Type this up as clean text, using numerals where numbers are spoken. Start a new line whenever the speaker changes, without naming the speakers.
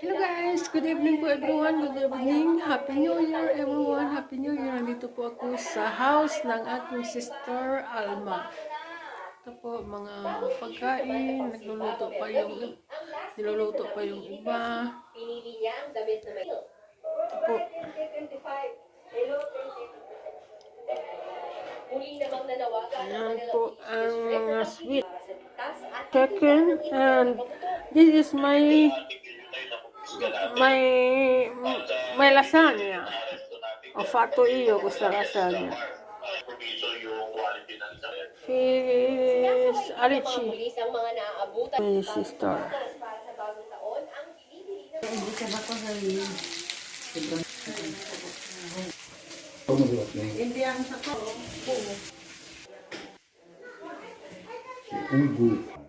Hello guys! Good evening po everyone. Good evening. Happy New Year everyone. Happy New Year. Nandito po ako sa house ng aking sister Alma. Ito po mga pagkain. Niluluto pa yung iba. Ito po. Ayan po ang mga sweet chicken. And this is my lasagna. O fatto io questa lasagna. Fish alici. My sister.
Ungu.